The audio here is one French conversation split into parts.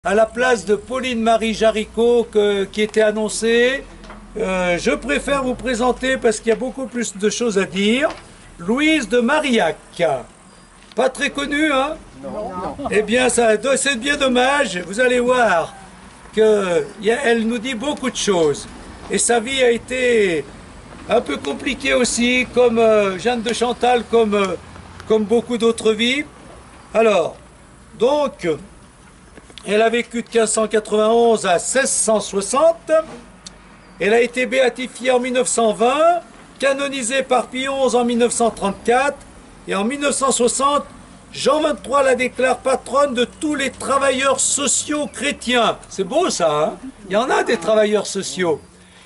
À la place de Pauline-Marie Jaricot qui était annoncée, je préfère vous présenter, parce qu'il y a beaucoup plus de choses à dire, Louise de Marillac. Pas très connue, hein? Non. Eh bien, c'est bien dommage. Vous allez voir qu'elle nous dit beaucoup de choses. Et sa vie a été un peu compliquée aussi, comme Jeanne de Chantal, comme beaucoup d'autres vies. Alors, donc, elle a vécu de 1591 à 1660. Elle a été béatifiée en 1920, canonisée par Pie XI en 1934. Et en 1960, Jean XXIII la déclare patronne de tous les travailleurs sociaux chrétiens. C'est beau ça, hein? Il y en a des travailleurs sociaux.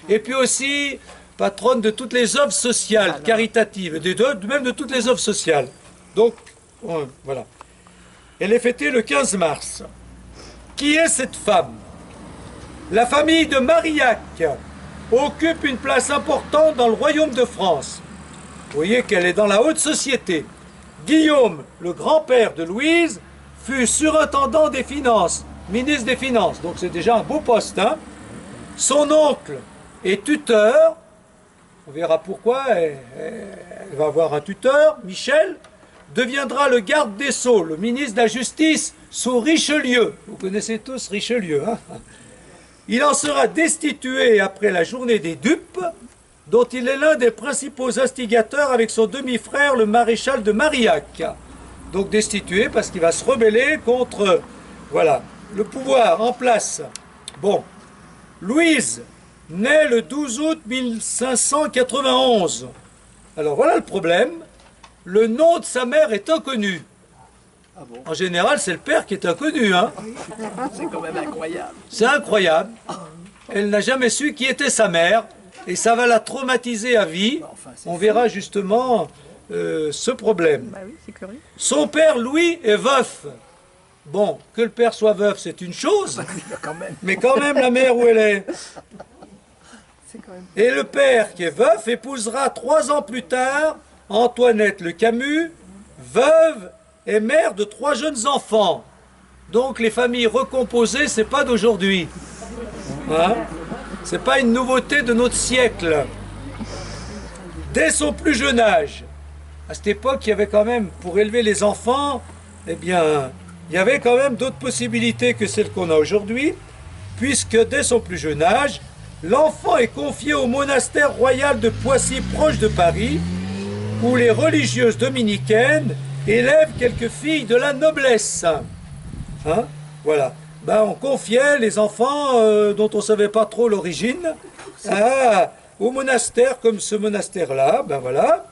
Et puis aussi, patronne de toutes les œuvres sociales, caritatives, même de toutes les œuvres sociales. Donc, voilà. Elle est fêtée le 15 mars. Qui est cette femme? La famille de Marillac occupe une place importante dans le royaume de France. Vous voyez qu'elle est dans la haute société. Guillaume, le grand-père de Louise, fut surintendant des finances, ministre des Finances. Donc c'est déjà un beau poste, hein? Son oncle est tuteur. On verra pourquoi. Elle va avoir un tuteur. Michel deviendra le garde des Sceaux, le ministre de la Justice sous Richelieu. Vous connaissez tous Richelieu, hein? Il en sera destitué après la journée des dupes, dont il est l'un des principaux instigateurs avec son demi-frère, le maréchal de Marillac. Donc destitué parce qu'il va se rebeller contre, voilà, le pouvoir en place. Bon, Louise naît le 12 août 1591. Alors voilà le problème. Le nom de sa mère est inconnu. Ah bon? En général, c'est le père qui est inconnu, hein? C'est quand même incroyable. C'est incroyable. Elle n'a jamais su qui était sa mère, et ça va la traumatiser à vie. On verra justement ce problème. Bah oui, c'est curieux. Son père, Louis, est veuf. Bon, que le père soit veuf, c'est une chose, mais quand même la mère où elle est. Et le père, qui est veuf, épousera 3 ans plus tard Antoinette Le Camus, veuve et mère de 3 jeunes enfants. Donc les familles recomposées, c'est pas d'aujourd'hui. Hein? C'est pas une nouveauté de notre siècle. Dès son plus jeune âge, à cette époque, il y avait quand même, pour élever les enfants, eh bien, il y avait quand même d'autres possibilités que celles qu'on a aujourd'hui, puisque dès son plus jeune âge, l'enfant est confié au monastère royal de Poissy, proche de Paris, où les religieuses dominicaines élèvent quelques filles de la noblesse. Hein? Voilà. Ben, on confiait les enfants dont on ne savait pas trop l'origine au monastère comme ce monastère-là. Ben voilà.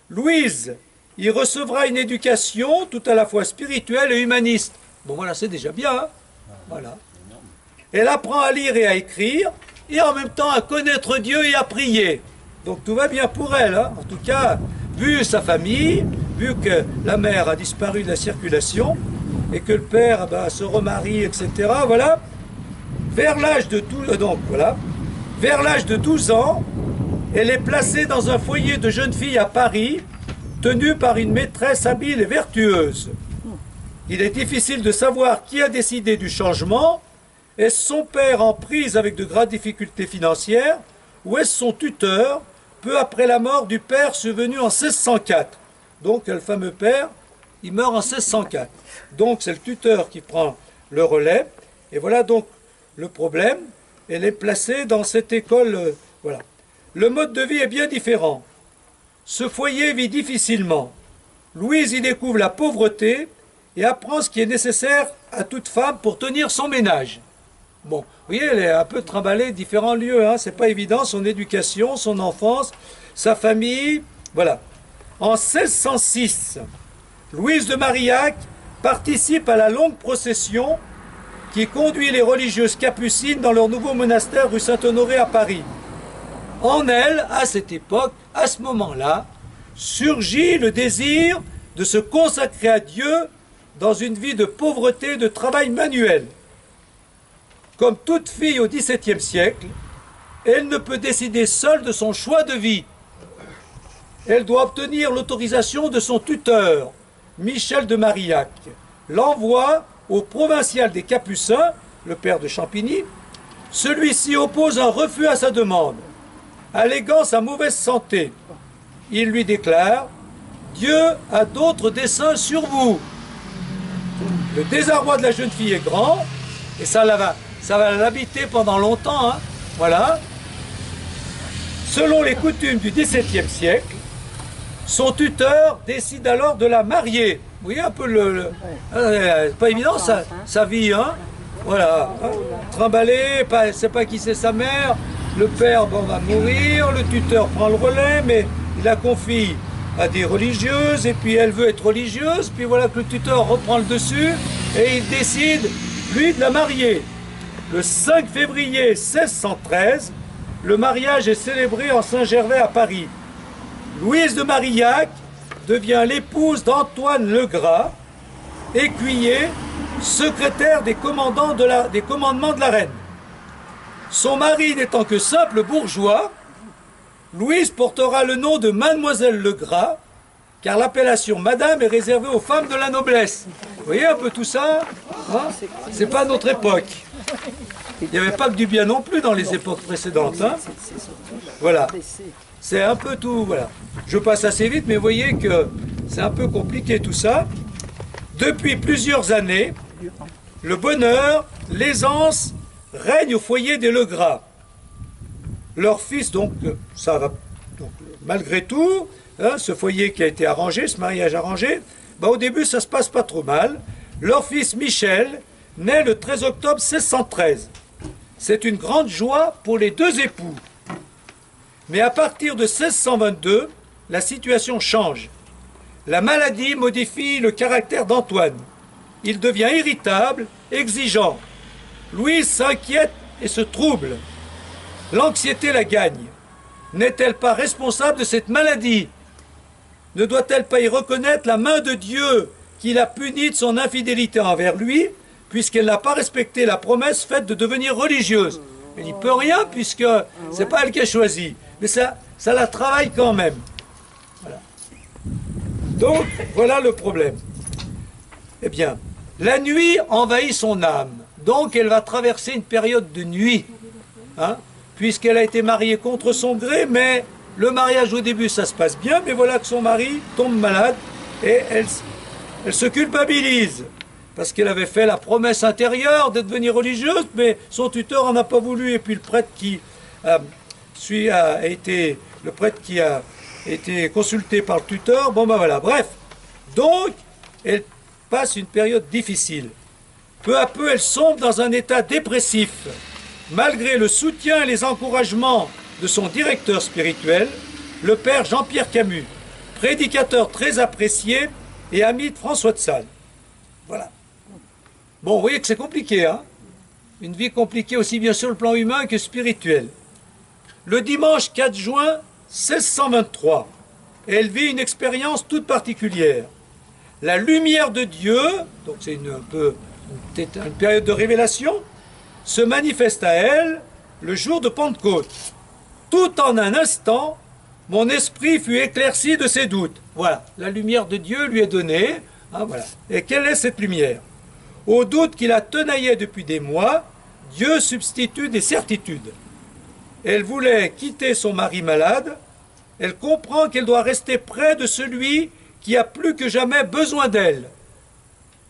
Louise, il recevra une éducation tout à la fois spirituelle et humaniste. Bon voilà, c'est déjà bien. Hein? Voilà. Elle apprend à lire et à écrire, et en même temps à connaître Dieu et à prier. Donc tout va bien pour elle. Hein? En tout cas, vu sa famille, vu que la mère a disparu de la circulation, et que le père se remarie, etc. Voilà. Vers l'âge de 12 ans, elle est placée dans un foyer de jeunes filles à Paris, tenu par une maîtresse habile et vertueuse. Il est difficile de savoir qui a décidé du changement. Est-ce son père en prise avec de graves difficultés financières, ou est-ce son tuteur, peu après la mort du père survenu en 1604? Donc le fameux père, il meurt en 1604. Donc c'est le tuteur qui prend le relais. Et voilà donc le problème. Elle est placée dans cette école. Voilà. Le mode de vie est bien différent. Ce foyer vit difficilement. Louise y découvre la pauvreté et apprend ce qui est nécessaire à toute femme pour tenir son ménage. Bon, vous voyez, elle est un peu trimballée, différents lieux. Hein. C'est pas évident, son éducation, son enfance, sa famille. Voilà. En 1606, Louise de Marillac participe à la longue procession qui conduit les religieuses capucines dans leur nouveau monastère rue Saint-Honoré à Paris. En elle, à cette époque, à ce moment-là, surgit le désir de se consacrer à Dieu dans une vie de pauvreté et de travail manuel. Comme toute fille au XVIIe siècle, elle ne peut décider seule de son choix de vie. Elle doit obtenir l'autorisation de son tuteur, Michel de Marillac, l'envoie au provincial des Capucins, le père de Champigny. Celui-ci oppose un refus à sa demande, alléguant sa mauvaise santé. Il lui déclare « Dieu a d'autres desseins sur vous ». Le désarroi de la jeune fille est grand, et ça va l'habiter pendant longtemps. Hein. Voilà. Selon les coutumes du XVIIe siècle, son tuteur décide alors de la marier. Vous voyez un peu c'est pas évident sa vie, hein. Voilà. Hein. Trimballé, c'est pas qui c'est sa mère. Le père va mourir, le tuteur prend le relais, mais il la confie à des religieuses, et puis elle veut être religieuse, puis voilà que le tuteur reprend le dessus, et il décide, lui, de la marier. Le 5 février 1613, le mariage est célébré en Saint-Gervais à Paris. Louise de Marillac devient l'épouse d'Antoine Legras, écuyer, secrétaire des commandements de la reine. Son mari n'étant que simple bourgeois, Louise portera le nom de Mademoiselle Legras, car l'appellation Madame est réservée aux femmes de la noblesse. Vous voyez un peu tout ça, hein? C'est pas notre époque. Il n'y avait pas que du bien non plus dans les époques précédentes. Hein? Voilà. C'est un peu tout. Voilà. Je passe assez vite, mais vous voyez que c'est un peu compliqué tout ça. Depuis plusieurs années, le bonheur, l'aisance règne au foyer des Legras. Leur fils, donc, ça va, donc, malgré tout, hein, ce foyer qui a été arrangé, ce mariage arrangé, au début, ça se passe pas trop mal. Leur fils Michel naît le 13 octobre 1613. C'est une grande joie pour les deux époux. Mais à partir de 1622, la situation change. La maladie modifie le caractère d'Antoine. Il devient irritable, exigeant. Louise s'inquiète et se trouble. L'anxiété la gagne. N'est-elle pas responsable de cette maladie? Ne doit-elle pas y reconnaître la main de Dieu qui l'a punie de son infidélité envers lui, puisqu'elle n'a pas respecté la promesse faite de devenir religieuse? Elle n'y peut rien, puisque c'est pas elle qui a choisi. Mais ça la travaille quand même. Voilà. Donc, voilà le problème. Eh bien, la nuit envahit son âme. Donc, elle va traverser une période de nuit. Hein, puisqu'elle a été mariée contre son gré, mais le mariage au début, ça se passe bien, mais voilà que son mari tombe malade et elle se culpabilise. Parce qu'elle avait fait la promesse intérieure de devenir religieuse, mais son tuteur n'en a pas voulu. Et puis le prêtre qui a été consulté par le tuteur, voilà, bref. Donc, elle passe une période difficile. Peu à peu, elle sombre dans un état dépressif. Malgré le soutien et les encouragements de son directeur spirituel, le père Jean-Pierre Camus, prédicateur très apprécié et ami de François de Sales. Voilà. Bon, vous voyez que c'est compliqué, hein? Une vie compliquée aussi bien sur le plan humain que spirituel. Le dimanche 4 juin 1623, elle vit une expérience toute particulière. La lumière de Dieu, donc c'est une période de révélation, se manifeste à elle le jour de Pentecôte. Tout en un instant, mon esprit fut éclairci de ses doutes. Voilà, la lumière de Dieu lui est donnée. Hein, voilà. Et quelle est cette lumière? Aux doutes qui la tenaillaient depuis des mois, Dieu substitue des certitudes. Elle voulait quitter son mari malade. Elle comprend qu'elle doit rester près de celui qui a plus que jamais besoin d'elle.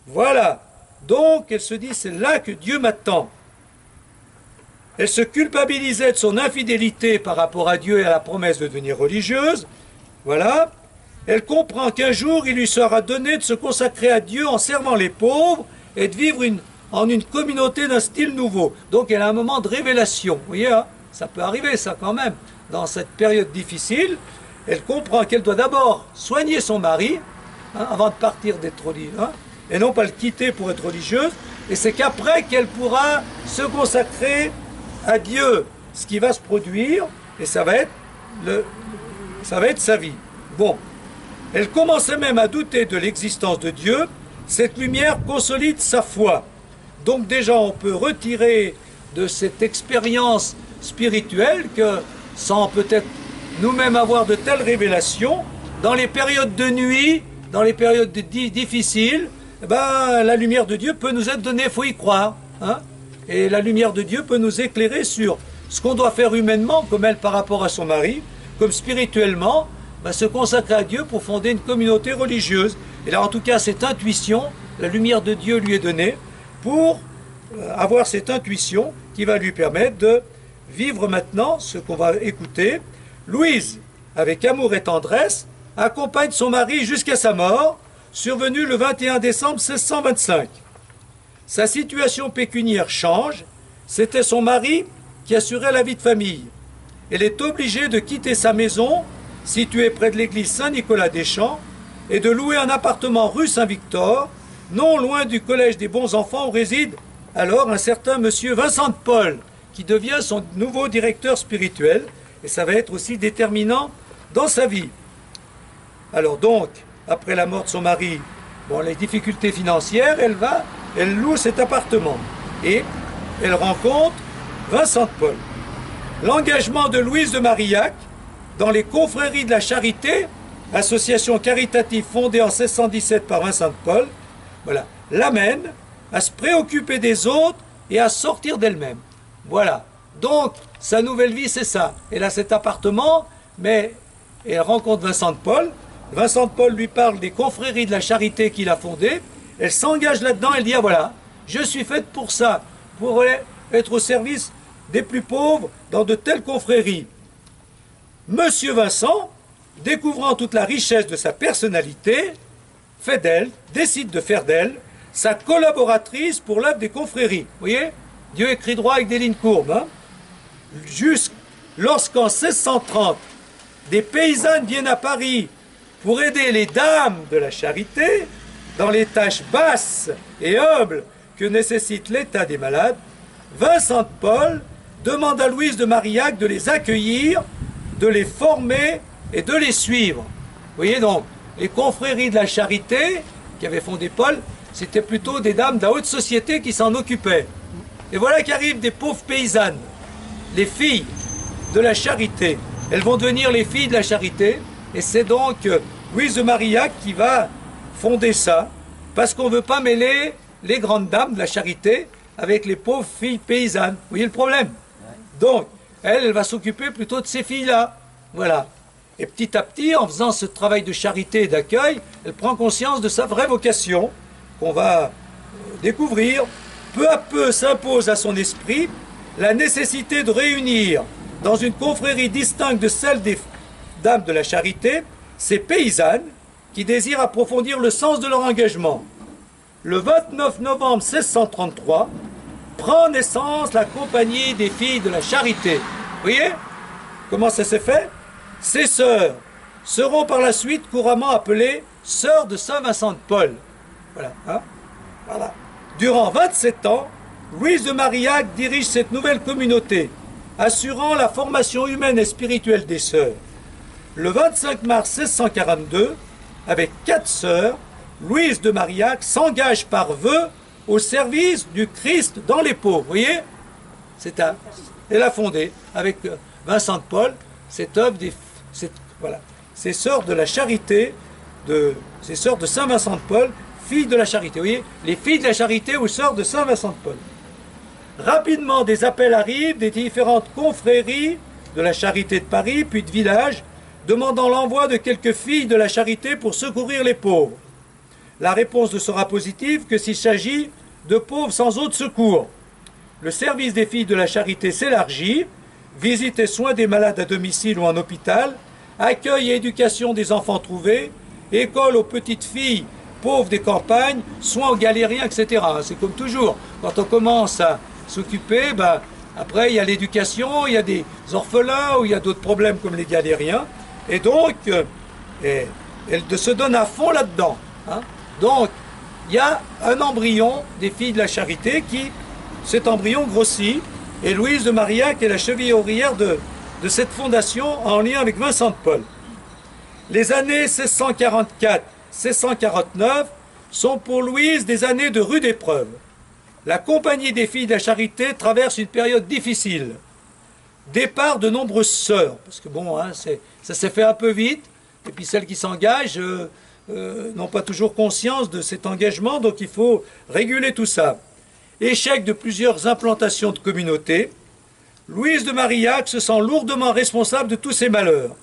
Voilà. Donc, elle se dit, c'est là que Dieu m'attend. Elle se culpabilisait de son infidélité par rapport à Dieu et à la promesse de devenir religieuse. Voilà. Elle comprend qu'un jour, il lui sera donné de se consacrer à Dieu en servant les pauvres et de vivre en une communauté d'un style nouveau. Donc, elle a un moment de révélation. Vous voyez, hein, ça peut arriver, ça, quand même. Dans cette période difficile, elle comprend qu'elle doit d'abord soigner son mari, hein, avant de partir d'être religieuse, hein, et non pas le quitter pour être religieuse. Et c'est qu'après qu'elle pourra se consacrer à Dieu, ce qui va se produire, et ça va être sa vie. Bon, elle commençait même à douter de l'existence de Dieu. Cette lumière consolide sa foi. Donc déjà, on peut retirer de cette expérience spirituelle que, sans peut-être nous-mêmes avoir de telles révélations, dans les périodes de nuit, dans les périodes difficiles, eh ben, la lumière de Dieu peut nous être donnée, il faut y croire. Hein. Et la lumière de Dieu peut nous éclairer sur ce qu'on doit faire humainement, comme elle par rapport à son mari, comme spirituellement, ben, se consacrer à Dieu pour fonder une communauté religieuse. Et là, en tout cas, cette intuition, la lumière de Dieu lui est donnée pour avoir cette intuition qui va lui permettre de vivre maintenant ce qu'on va écouter. Louise, avec amour et tendresse, accompagne son mari jusqu'à sa mort, survenue le 21 décembre 1625. Sa situation pécuniaire change. C'était son mari qui assurait la vie de famille. Elle est obligée de quitter sa maison, située près de l'église Saint-Nicolas-des-Champs, et de louer un appartement rue Saint-Victor, non loin du collège des bons enfants où réside alors un certain monsieur Vincent de Paul, qui devient son nouveau directeur spirituel, et ça va être aussi déterminant dans sa vie. Alors donc, après la mort de son mari, bon, les difficultés financières, elle loue cet appartement, et elle rencontre Vincent de Paul. L'engagement de Louise de Marillac dans les confréries de la Charité, association caritative fondée en 1617 par Vincent de Paul, voilà, l'amène à se préoccuper des autres et à sortir d'elle-même. Voilà. Donc, sa nouvelle vie, c'est ça. Elle a cet appartement, mais elle rencontre Vincent de Paul. Vincent de Paul lui parle des confréries de la Charité qu'il a fondées. Elle s'engage là-dedans, elle dit, ah voilà, je suis faite pour ça, pour être au service des plus pauvres dans de telles confréries. Monsieur Vincent, découvrant toute la richesse de sa personnalité, décide de faire d'elle sa collaboratrice pour l'œuvre des confréries. Vous voyez, Dieu écrit droit avec des lignes courbes. Hein. Lorsqu'en 1630, des paysannes viennent à Paris pour aider les dames de la charité dans les tâches basses et humbles que nécessite l'état des malades, Vincent de Paul demande à Louise de Marillac de les accueillir, de les former et de les suivre. Vous voyez donc, les confréries de la charité qui avaient fondé Paul, c'était plutôt des dames de la haute société qui s'en occupaient. Et voilà qu'arrivent des pauvres paysannes, les filles de la charité. Elles vont devenir les filles de la charité, et c'est donc Louise de Marillac qui va fonder ça, parce qu'on ne veut pas mêler les grandes dames de la charité avec les pauvres filles paysannes. Vous voyez le problème? Donc, elle va s'occuper plutôt de ces filles-là. Voilà. Et petit à petit, en faisant ce travail de charité et d'accueil, elle prend conscience de sa vraie vocation, qu'on va découvrir. Peu à peu s'impose à son esprit la nécessité de réunir dans une confrérie distincte de celle des dames de la charité ces paysannes qui désirent approfondir le sens de leur engagement. Le 29 novembre 1633 prend naissance la compagnie des filles de la charité. Vous voyez comment ça s'est fait? Ces sœurs seront par la suite couramment appelées sœurs de Saint-Vincent de Paul. Voilà, hein? Voilà. Durant 27 ans, Louise de Marillac dirige cette nouvelle communauté, assurant la formation humaine et spirituelle des sœurs. Le 25 mars 1642, avec 4 sœurs, Louise de Marillac s'engage par vœu au service du Christ dans les pauvres. Vous voyez? Elle a fondé, avec Vincent de Paul, cette œuvre voilà, ces sœurs de la charité, ces sœurs de Saint-Vincent de Paul, filles de la charité. Vous voyez, les filles de la charité ou sœurs de Saint-Vincent de Paul. Rapidement, des appels arrivent des différentes confréries de la charité de Paris, puis de villages, demandant l'envoi de quelques filles de la charité pour secourir les pauvres. La réponse ne sera positive que s'il s'agit de pauvres sans autre secours. Le service des filles de la charité s'élargit, visite et soins des malades à domicile ou en hôpital, accueil et éducation des enfants trouvés, école aux petites filles pauvres des campagnes, soins aux galériens, etc. C'est comme toujours, quand on commence à s'occuper, après il y a l'éducation, il y a des orphelins ou il y a d'autres problèmes comme les galériens, et donc elle se donne à fond là-dedans. Hein. Donc il y a un embryon des filles de la charité cet embryon grossit, et Louise de Marillac est la cheville ouvrière de cette fondation en lien avec Vincent de Paul. Les années 1644-1649 sont pour Louise des années de rude épreuve. La compagnie des filles de la charité traverse une période difficile. Départ de nombreuses sœurs, parce que bon, hein, ça s'est fait un peu vite, et puis celles qui s'engagent, n'ont pas toujours conscience de cet engagement, donc il faut réguler tout ça. Échec de plusieurs implantations de communautés, Louise de Marillac se sent lourdement responsable de tous ces malheurs.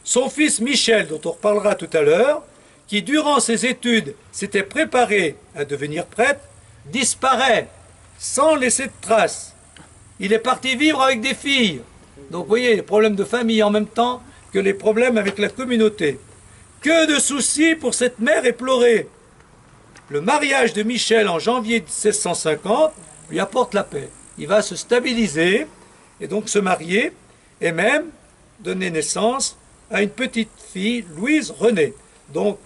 Son fils Michel, dont on reparlera tout à l'heure, qui durant ses études s'était préparé à devenir prêtre, disparaît sans laisser de traces. Il est parti vivre avec des filles. Donc vous voyez, les problèmes de famille en même temps que les problèmes avec la communauté. Que de soucis pour cette mère éplorée. Le mariage de Michel en janvier 1650 lui apporte la paix. Il va se stabiliser et donc se marier et même donner naissance à une petite fille, Louise Renée. Donc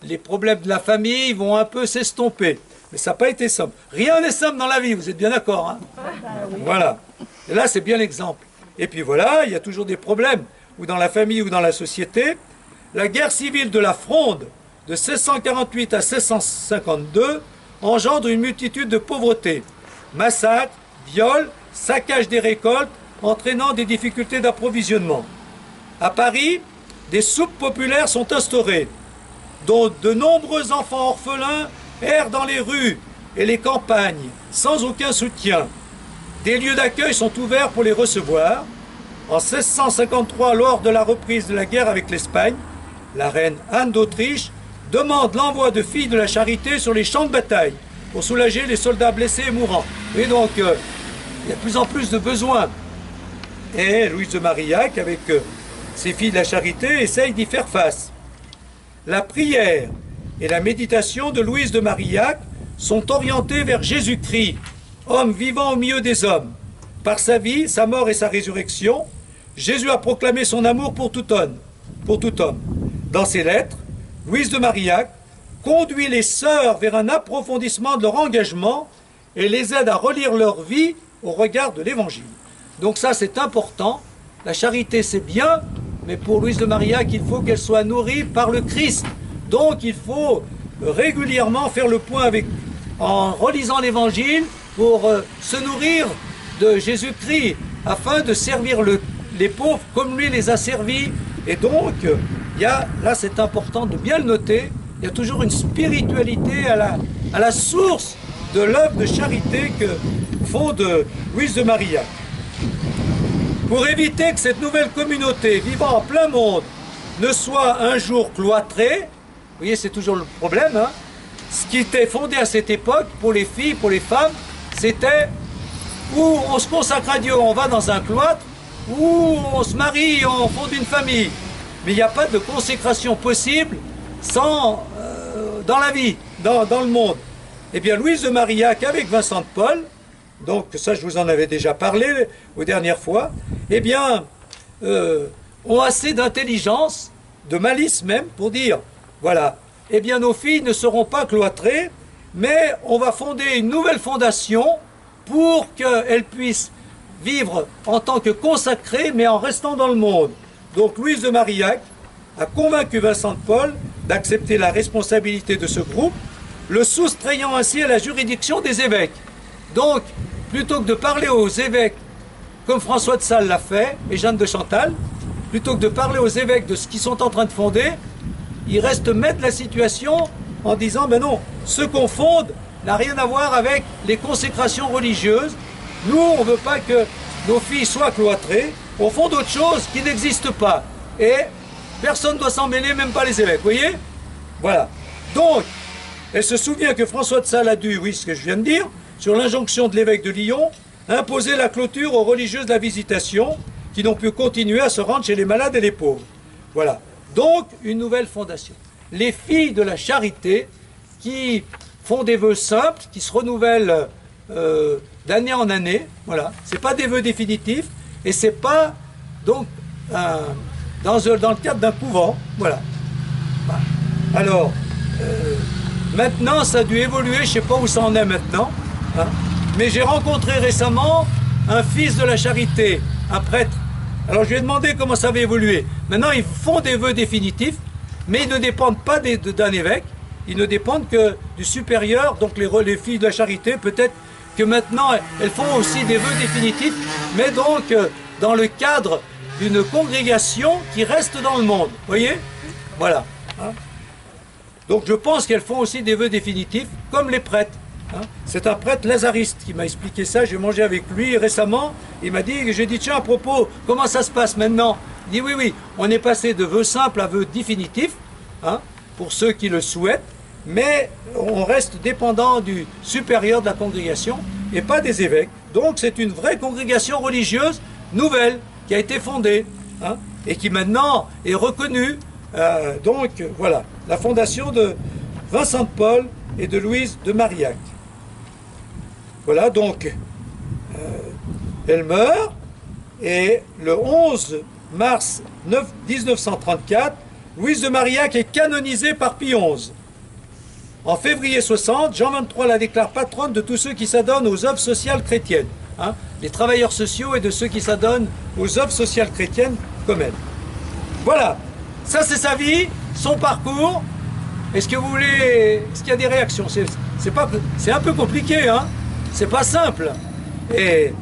les problèmes de la famille vont un peu s'estomper. Mais ça n'a pas été simple. Rien n'est simple dans la vie, vous êtes bien d'accord, hein? Voilà. Et là, c'est bien l'exemple. Et puis voilà, il y a toujours des problèmes, ou dans la famille ou dans la société. La guerre civile de la Fronde, de 1648 à 1652, engendre une multitude de pauvretés. Massacres, viols, saccage des récoltes, entraînant des difficultés d'approvisionnement. À Paris, des soupes populaires sont instaurées, dont de nombreux enfants orphelins errent dans les rues et les campagnes, sans aucun soutien. Des lieux d'accueil sont ouverts pour les recevoir. En 1653, lors de la reprise de la guerre avec l'Espagne, la reine Anne d'Autriche demande l'envoi de filles de la charité sur les champs de bataille pour soulager les soldats blessés et mourants. Et donc, il y a de plus en plus de besoins. Et Louise de Marillac, avec ses filles de la charité, essaye d'y faire face. La prière et la méditation de Louise de Marillac sont orientées vers Jésus-Christ, homme vivant au milieu des hommes. Par sa vie, sa mort et sa résurrection, Jésus a proclamé son amour pour tout homme. Dans ses lettres, Louise de Marillac conduit les sœurs vers un approfondissement de leur engagement et les aide à relire leur vie au regard de l'Évangile. Donc ça, c'est important. La charité, c'est bien, mais pour Louise de Marillac, il faut qu'elle soit nourrie par le Christ. Donc il faut régulièrement faire le point avec, en relisant l'Évangile pour se nourrir de Jésus-Christ afin de servir les pauvres comme lui les a servis. Et donc, là c'est important de bien le noter, il y a toujours une spiritualité à la source de l'œuvre de charité que fonde Louise de Marillac. Pour éviter que cette nouvelle communauté vivant en plein monde ne soit un jour cloîtrée, vous voyez c'est toujours le problème, hein, ce qui était fondé à cette époque pour les filles, pour les femmes, c'était où on se consacre à Dieu, on va dans un cloître, où on se marie, on fonde une famille. Mais il n'y a pas de consécration possible dans la vie, dans le monde. Eh bien, Louise de Marillac, avec Vincent de Paul, donc ça je vous en avais déjà parlé aux dernières fois, eh bien, ont assez d'intelligence, de malice même, pour dire, voilà, eh bien nos filles ne seront pas cloîtrées, mais on va fonder une nouvelle fondation pour qu'elles puissent vivre en tant que consacrées, mais en restant dans le monde. Donc Louise de Marillac a convaincu Vincent de Paul d'accepter la responsabilité de ce groupe, le soustrayant ainsi à la juridiction des évêques. Donc, plutôt que de parler aux évêques, comme François de Sales l'a fait, et Jeanne de Chantal, plutôt que de parler aux évêques de ce qu'ils sont en train de fonder, il reste maître de la situation en disant, ben non, ce qu'on fonde n'a rien à voir avec les consécrations religieuses. Nous, on ne veut pas que nos filles soient cloîtrées, on fonde autre chose qui n'existe pas. Et personne ne doit s'en mêler, même pas les évêques, vous voyez? Voilà. Donc, elle se souvient que François de Sales a dû, oui, ce que je viens de dire, sur l'injonction de l'évêque de Lyon, imposer la clôture aux religieuses de la Visitation, qui n'ont pu continuer à se rendre chez les malades et les pauvres. Voilà. Donc, une nouvelle fondation. Les filles de la charité, qui font des vœux simples, qui se renouvellent d'année en année. Voilà. Ce n'est pas des vœux définitifs, et ce n'est pas, donc, dans le cadre d'un couvent. Voilà. Alors, maintenant, ça a dû évoluer, je ne sais pas où ça en est maintenant, hein, mais j'ai rencontré récemment un fils de la charité, un prêtre. Alors je lui ai demandé comment ça avait évolué. Maintenant, ils font des vœux définitifs, mais ils ne dépendent pas d'un évêque, ils ne dépendent que du supérieur, donc les filles de la charité, peut-être que maintenant, elles font aussi des vœux définitifs, mais donc dans le cadre d'une congrégation qui reste dans le monde. Vous voyez? Voilà. Hein. Donc je pense qu'elles font aussi des vœux définitifs, comme les prêtres. Hein. C'est un prêtre lazariste qui m'a expliqué ça, j'ai mangé avec lui récemment, il m'a dit, j'ai dit tiens à propos, comment ça se passe maintenant? Il dit oui, on est passé de vœux simples à vœux définitifs, hein, pour ceux qui le souhaitent, mais on reste dépendant du supérieur de la congrégation et pas des évêques. Donc c'est une vraie congrégation religieuse nouvelle qui a été fondée, hein, et qui maintenant est reconnue. Donc voilà, la fondation de Vincent de Paul et de Louise de Marillac. Voilà, donc elle meurt et le 11 mars 1934, Louise de Marillac est canonisée par Pie XI. En février 60, Jean XXIII la déclare patronne de tous ceux qui s'adonnent aux œuvres sociales chrétiennes, hein, les travailleurs sociaux et de ceux qui s'adonnent aux œuvres sociales chrétiennes comme elle. Voilà, ça c'est sa vie, son parcours. Est-ce que vous voulez... Est-ce qu'il y a des réactions? C'est un peu compliqué, hein? C'est pas simple. Et